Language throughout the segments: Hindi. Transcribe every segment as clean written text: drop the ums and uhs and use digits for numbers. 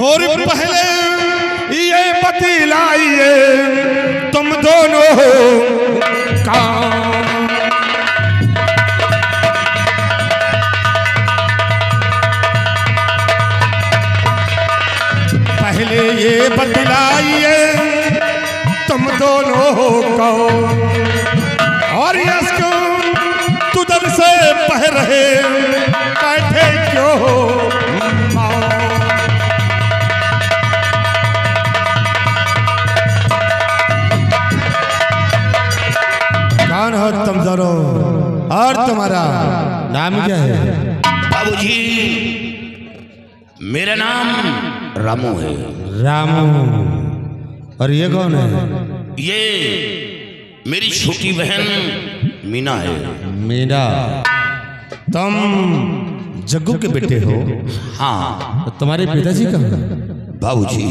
थोड़ी पहले ये बतलाइए तुम दोनों का पहले ये बतलाइए तुम दोनों को और इसको तुदर से पह रहे बैठे क्यों कौन हो तुम दोनों और तुम्हारा नाम क्या है? बाबूजी मेरा नाम रामू है। रामू। और ये कौन है? ये मेरी छोटी बहन मीना है। मीना। तुम जग्गू के बेटे हो? हाँ। तो तुम्हारे पिताजी कहाँ हैं? बाबूजी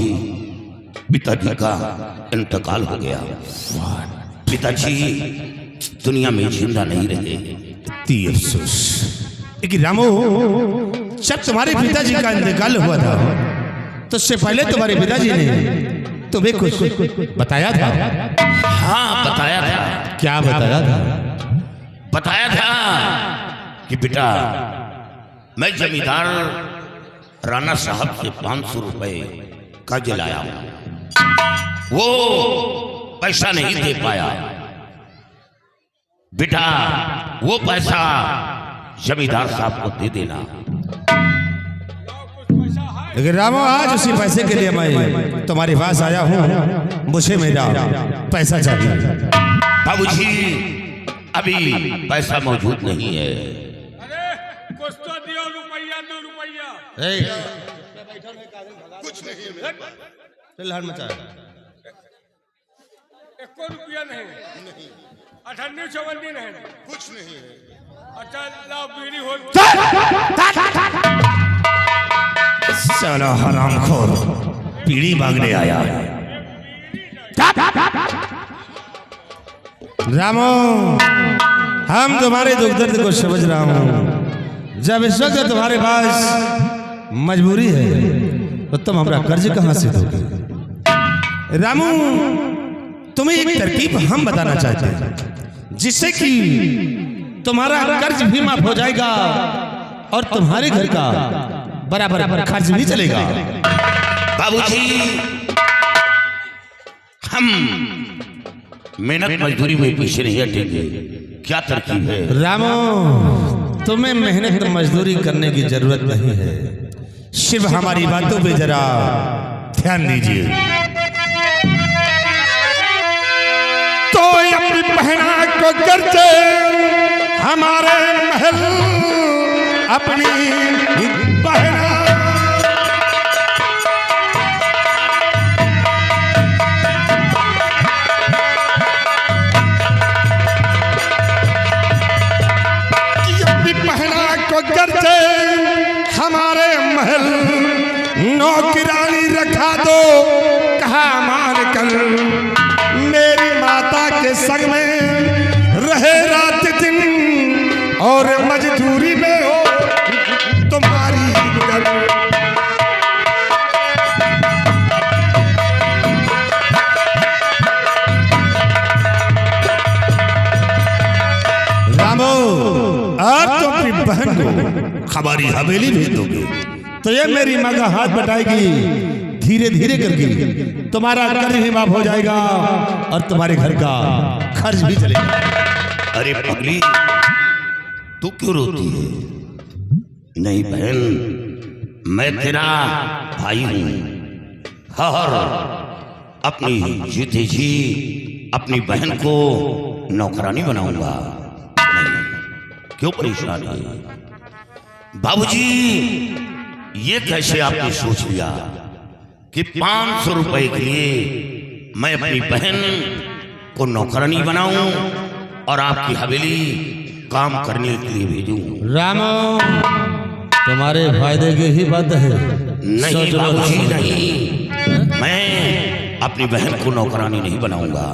पिताजी का इंतकाल हो गया। पिताजी दुनिया में जिंदा नहीं रहे। इतनी अफसोस। लेकिन रामू जब तुम्हारे पिताजी का इंतकाल हुआ था तो उससे पहले तुम्हारे पिताजी ने तुम्हें कुछ बताया था? हाँ बताया था। क्या बताया था? बताया था कि बेटा मैं जमींदार राणा साहब से 500 रुपए कर्ज लाया हूं, वो पैसा नहीं दे पाया। बेटा वो पैसा जमींदार साहब को दे देना। लेकिन रामू आज उसी पैसे के लिए मैं तुम्हारे पास आया हूँ। मुझे मेरा पैसा चाहिए। बाबूजी अभी पैसा मौजूद नहीं है। अरे कुछ तो दियो, रुपया 2 रुपया। कुछ नहीं फिलहाल मचा 1 रुपया नहीं। 98 चवन्नी नहीं। कुछ नहीं है। अच्छा लाओ बीड़ी हो। साला हरामखोर पीढ़ी मांगने आया है। रामू हम तुम्हारे दुख दर्द को समझ रहा हूँ। जब इस वक्त तुम्हारे पास मजबूरी है तो तुम हमारा कर्ज कहाँ से दोगे? रामू तुम्हें एक तरकीब हम बताना चाहते हैं जिससे कि तुम्हारा कर्ज भी माफ हो जाएगा और तुम्हारे घर का बराबर खर्च भी चलेगा। बाबूजी हम मेहनत मजदूरी में पीछे नहीं हटेंगे। क्या तरकीब है? रामू तुम्हें मेहनत मजदूरी करने की जरूरत नहीं है, सिर्फ हमारी बातों पे जरा ध्यान दीजिए। तो अपनी बहना को करते हमारे महल अपनी बहना करते हमारे महल नौकरानी रखा दो कहा मान कर मेरी माता के संग में रहे रात दिन और मजदूरी में हो तुम्हारी रामू आप तो अपनी बहन को हमारी हवेली भेज दोगे तो ये मेरी माँ का हाथ बटाएगी। धीरे धीरे करके तुम्हारा कर्ज भी माफ हो जाएगा और तुम्हारे घर का खर्च भी चलेगा। अरे पगली तू क्यों रोती है? नहीं बहन मैं तेरा भाई हूं और अपनी जीते जी अपनी बहन को नौकरानी बनाऊंगा। क्यों परेशान है? बाबूजी ये कैसे आपने सोच लिया कि 500 रुपए के लिए मैं अपनी बहन को नौकरानी बनाऊं और आपकी हवेली काम करने के लिए भेजूं? रामू तुम्हारे फायदे की ही बात है। नहीं बाबूजी नहीं, मैं अपनी बहन को नौकरानी नहीं बनाऊंगा।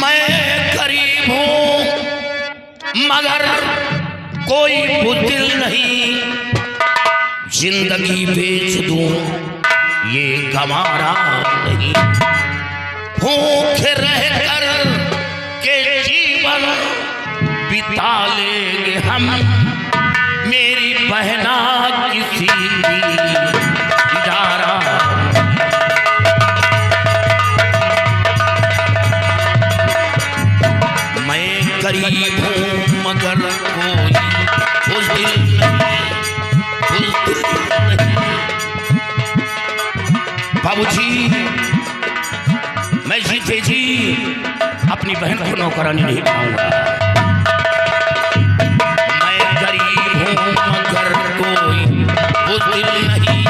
मैं गरीब हूं मगर कोई बुद्धिल नहीं। जिंदगी बेच दूं ये गमारा नहीं, भूख रह कर के जीवन बिता लेंगे हम, मेरी बहना किसी की इजारा। मैं गरीब हूँ मगर कोई बुज़दिल नहीं, बुज़दिल नहीं। बाबूजी, मैं जीते जी अपनी बहन को नौकरानी नहीं बनाऊंगा। मैं गरीब हूँ मगर कोई बुज़दिल नहीं,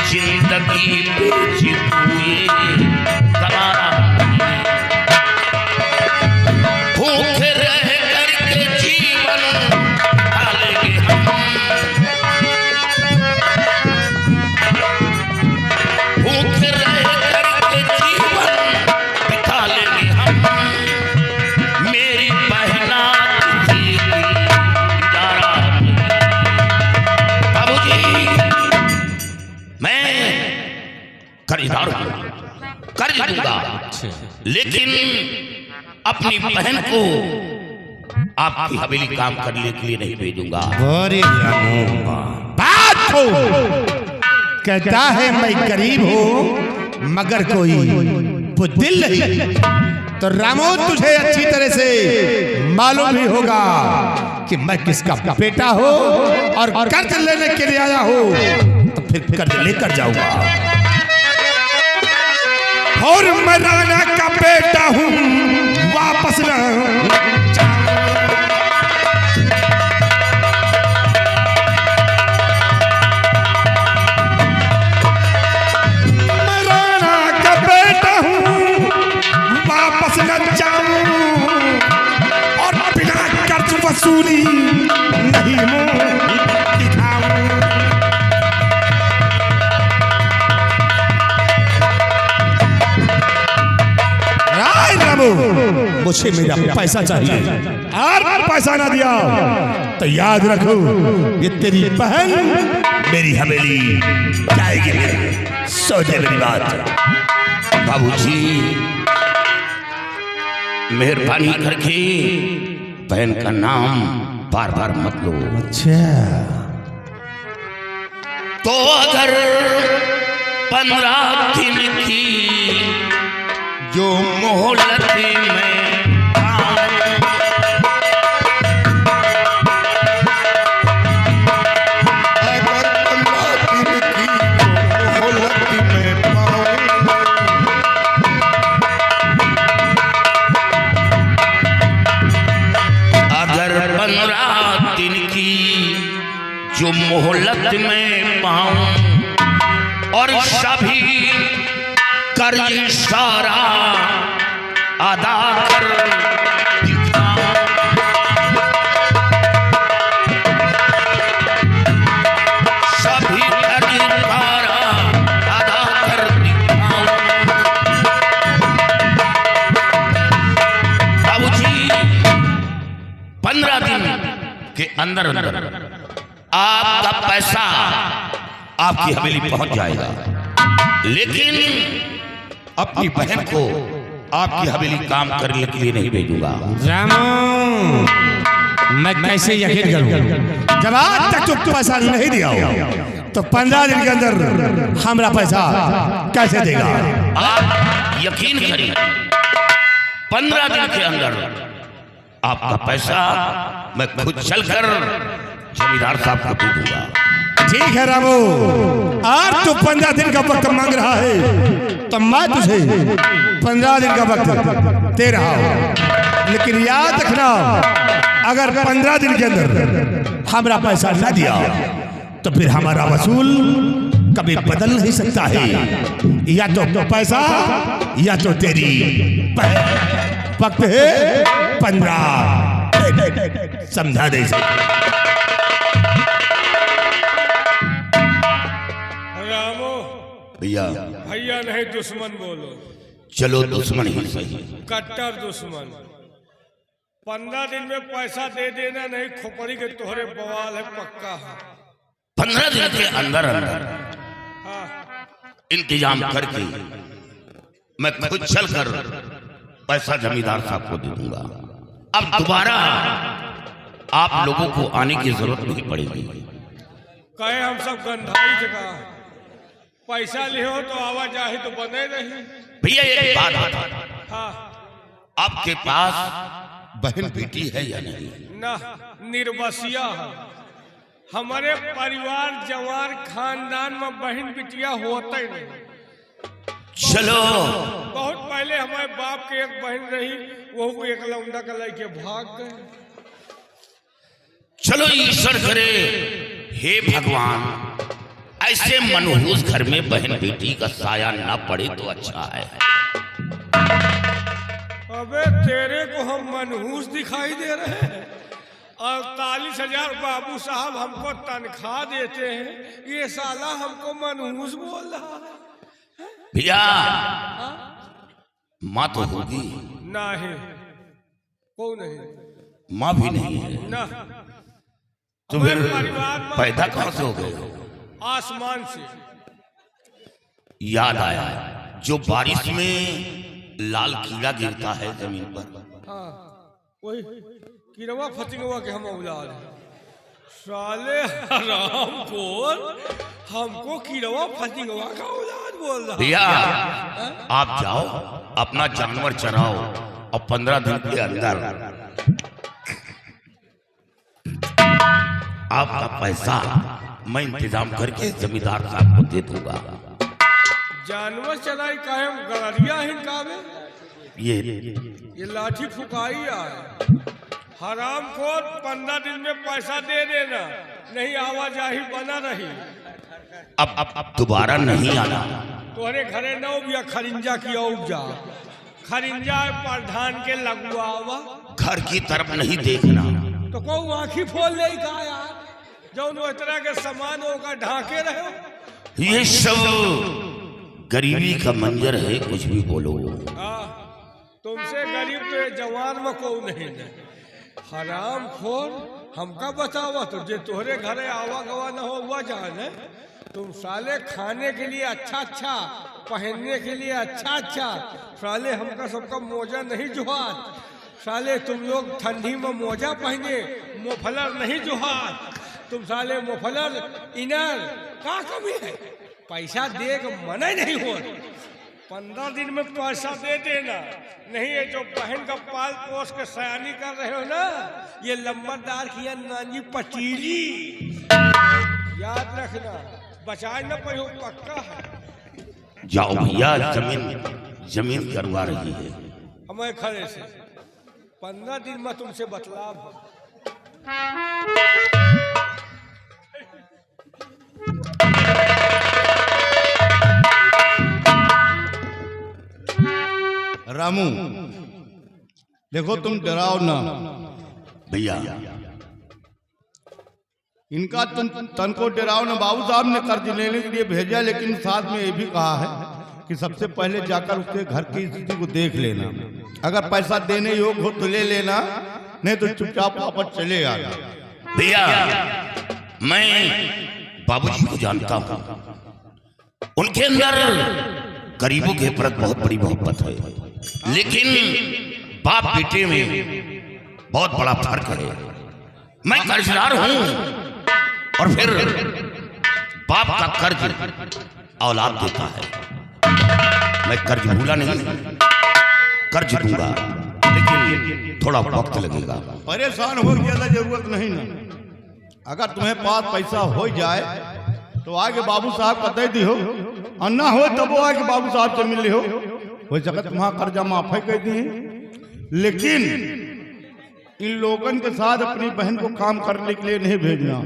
जिंदगी बेच हुए गवारा। भूख रह करके जीवन डालेंगे हम, भूख रह करके जीवन बिता लेंगे हम, मेरी बहना किसी की इजारा। बाबूजी, मैं कर्जदार हूँ, कर्ज दूंगा, लेकिन अपनी बहन को आपकी हवेली काम करने के लिए नहीं भेजूंगा। अरे रामू, बात हो कहता है मैं गरीब हूँ मगर कोई बुज़दिल नहीं। तो रामू, तुझे अच्छी तरह से मालूम ही होगा कि मैं किसका बेटा हूँ और कर्ज लेने के लिए आया हूँ, तो फिर कर्ज लेकर जाऊंगा। और मैं राणा का बेटा हूँ, वापस न मैं राणा का बेटा हूँ, वापस न जाऊं और बिना कर्ज वसूली नहीं मुंह दिखाऊं। मुझे मेरा पैसा चाहिए, और पैसा ना दिया तो याद रखो ये तेरी बहन मेरी हवेली जाएगी। सोचे मेरी बात। बाबूजी, मेहरबानी करके बहन का नाम बार बार मत लो। अच्छा, तो अगर 15 दिन की जो मोहलत में जो मोहलत में पाऊं और सभी कर्ज सारा अदा कर दिखाऊं, सभी कर्ज सारा अदा कर दिखाऊं। बाबूजी, 15 दिन के अंदर आपका पैसा आपकी हवेली पहुंच जाएगा, लेकिन अपनी बहन को आपकी हवेली काम करने के लिए नहीं भेजूंगा। रामू, मैं कैसे यकीन करूं जब आज तक तो पैसा नहीं दिया हो, तो 15 दिन के अंदर हमारा पैसा कैसे देगा? आप यकीन करिए, 15 दिन के अंदर आपका पैसा मैं खुद चलकर जमींदार साहब को दे दूंगा। ठीक है रामू, आज तो 15 दिन का वक्त मांग रहा है, तो मैं तुझे 15 दिन का वक्त दे रहा हूं, लेकिन याद रखना अगर 15 दिन के अंदर हमारा पैसा न दिया तो फिर हमारा वसूल कभी बदल नहीं सकता है। या तो पैसा या तो तेरी वक्त है 15, समझा दे। रामो, भैया भैया नहीं दुश्मन बोलो। चलो दुश्मन ही सही। कट्टर दुश्मन। 15 दिन में पैसा दे देना, नहीं खोपड़ी के तोहरे बवाल है पक्का है। 15 दिन के अंदर अंदर हाँ इंतजाम करके मैं खुद चल कर पैसा जमींदार साहब को दे दूंगा। अब दोबारा आप लोगों को आने की जरूरत नहीं पड़ेगी। कहे हम सब गंधाई जगह पैसा लियो तो आवाजाही तो बने रही। भैया एक बात बता, हाँ आपके पास बहन बेटी है या नहीं? ना, निर्बसिया है। हमारे परिवार जवार खानदान में बहन बिटिया होते नहीं। चलो बहुत पहले हमारे बाप के एक बहन रही, वो एक लौंडा का लेके भाग गए। चलो ईश्वर करे, हे भगवान, ऐसे मनहूस घर में बहन बेटी का साया ना पड़े तो अच्छा है। अबे तेरे को हम मनहूस दिखाई दे रहे हैं? 48,000 बाबू साहब हमको तनख्वाह देते हैं, ये साला हमको मनहूस बोल रहा है। भैया माँ तो होगी? नहीं, कौन नहीं, माँ भी नहीं है ना। तो फिर परिवार में पैदा कहां से हो गए? आसमान से। याद आया, जो बारिश में लाल कीड़ा गिरता है जमीन पर, हाँ वही किरवा फतिंगवा के हम औलाद हैं। साले हराम खोर हमको किरवा फतिंगवा का औलाद बोल रहा। भैया आप जाओ अपना जानवर चराओ और 15 दिन के अंदर आपका पैसा मैं इंतजाम करके जमींदार साहब को दे दूंगा। जानवर चलाई काहे गड़रिया हिनकावे, ये लाठी फुकाई आए। हराम खोर 15 दिन में पैसा दे देना, नहीं आवाजाही बना रही। अब दोबारा नहीं आना। तोहरे घरे न उबिया खरिंजा की उपजा, खरिंजा प्रधान के लगुआवा। घर की तरफ नहीं देखना। तो को आँखी खोल ले का यार, जो इस तरह के सामान होगा ढाके रहे। ये सब गरीबी का मंजर है, कुछ भी बोलो। तुमसे गरीब तो ये जवान में को नहीं है। हराम खोर हमका बतावा, तो जे तोहरे घरे आवा गवा न हो हुआ जाने। तुम साले खाने के लिए अच्छा अच्छा, पहनने के लिए अच्छा अच्छा, साले हमका सबका मोजा नहीं जुहात। साले तुम लोग ठंडी में मोजा पहने, मोफलर नहीं जुहात। तुम साले मोफलर इनर का कमी है? पैसा दे के मना नहीं हो। 15 दिन में पैसा दे देना, नहीं ये जो बहन का पाल पोस के सयानी कर रहे हो ना, ये लंबरदार की नानी पटीली, याद रखना, बचाए न पाओ पक्का है। जाओ भैया, जमीन करवा रही है हमें खड़े से 15 दिन में तुमसे बतलाव। रामू देखो, तुम डराओ ना भैया। इनका तुम तन को डराओ ना। बाबू साहब ने कर्ज लेने के लिए भेजा, लेकिन साथ में ये भी कहा है कि सबसे पहले जाकर उसके घर की स्थिति को देख लेना। अगर पैसा देने योग्य हो तो ले लेना, नहीं तो चुपचाप वापस चले आना। भैया मैं बाबूजी को जानता हूँ, उनके अंदर गरीबों के प्रति बहुत बड़ी मोहब्बत है, लेकिन बाप बेटे में बहुत बड़ा फर्क है। मैं कर्जदार हूं और फिर बाप का कर्ज औलाद देता है। मैं कर्ज भूला नहीं, कर्ज दूंगा, लेकिन थोड़ा वक्त लगेगा। परेशान हो ज्यादा जरूरत नहीं ना। अगर तुम्हें पास पैसा हो जाए तो आगे बाबू साहब का दे दी हो, और ना हो तब वो आगे बाबू साहब से मिल हो। वो जगत वहां कर्जा माफ कर दी, लेकिन इन लोगों के साथ अपनी बहन को काम करने के लिए नहीं भेजना,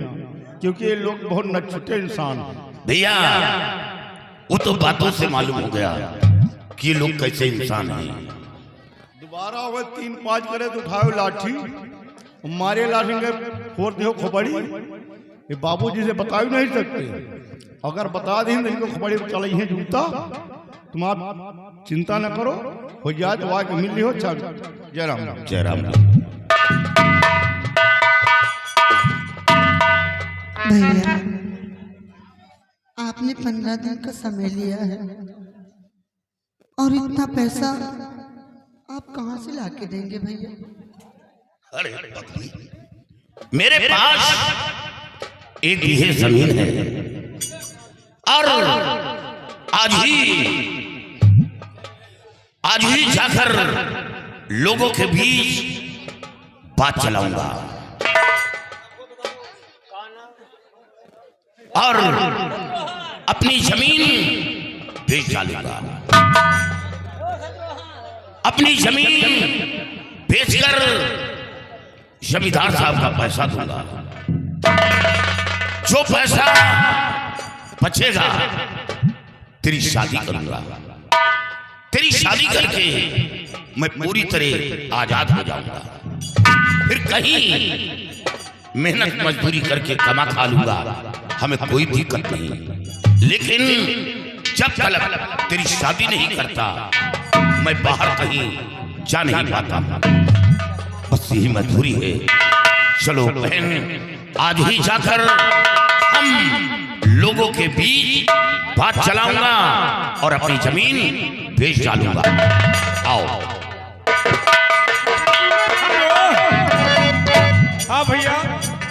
क्योंकि ये लोग बहुत नछुटे इंसान हैं। भैया वो तो बातों से मालूम हो गया कि ये लोग कैसे इंसान हैं। दोबारा वो 3-5 करे तो उठाओ लाठी, मारे लाठी के फोड़ दियो खोपड़ी। ये बाबूजी से बता ही नहीं सकते। अगर बता दें तो इनको खोपड़ी पर चल है जूता। तुम आप चिंता न करो, हो जाए तो आके मिल ली हो। जय राम। जय राम। भैया आपने 15 दिन का समय लिया है और इतना पैसा आप कहाँ से लाके देंगे भैया? अरे बकरी, मेरे पास एक बीघे जमीन है और आज ही जाकर लोगों के बीच बात चलाऊंगा और अपनी जमीन बेच डालूंगा। अपनी जमीन बेचकर जमींदार साहब का पैसा दूंगा। जो पैसा बचेगा तेरी शादी करूंगा। तेरी शादी करके मैं पूरी तरह आजाद हो जाऊंगा। फिर कहीं मेहनत मजदूरी करके कमा खा लूंगा, हमें कोई दिक्कत नहीं। लेकिन जब तक तेरी शादी नहीं करता मैं बाहर कहीं जा नहीं पाता। बस यही मजबूरी है। चलो बहन, आज ही जाकर हम लोगों के बीच बात चलाऊंगा और अपनी जमीन बेच डालूंगा। आओ। हाँ भैया,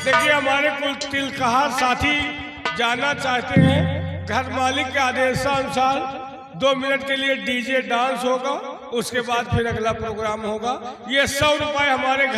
देखिए हमारे कुल तिलकहार साथी जाना चाहते हैं। घर मालिक के आदेशानुसार 2 मिनट के लिए डीजे डांस होगा, उसके बाद फिर अगला प्रोग्राम होगा। ये 100 रुपए हमारे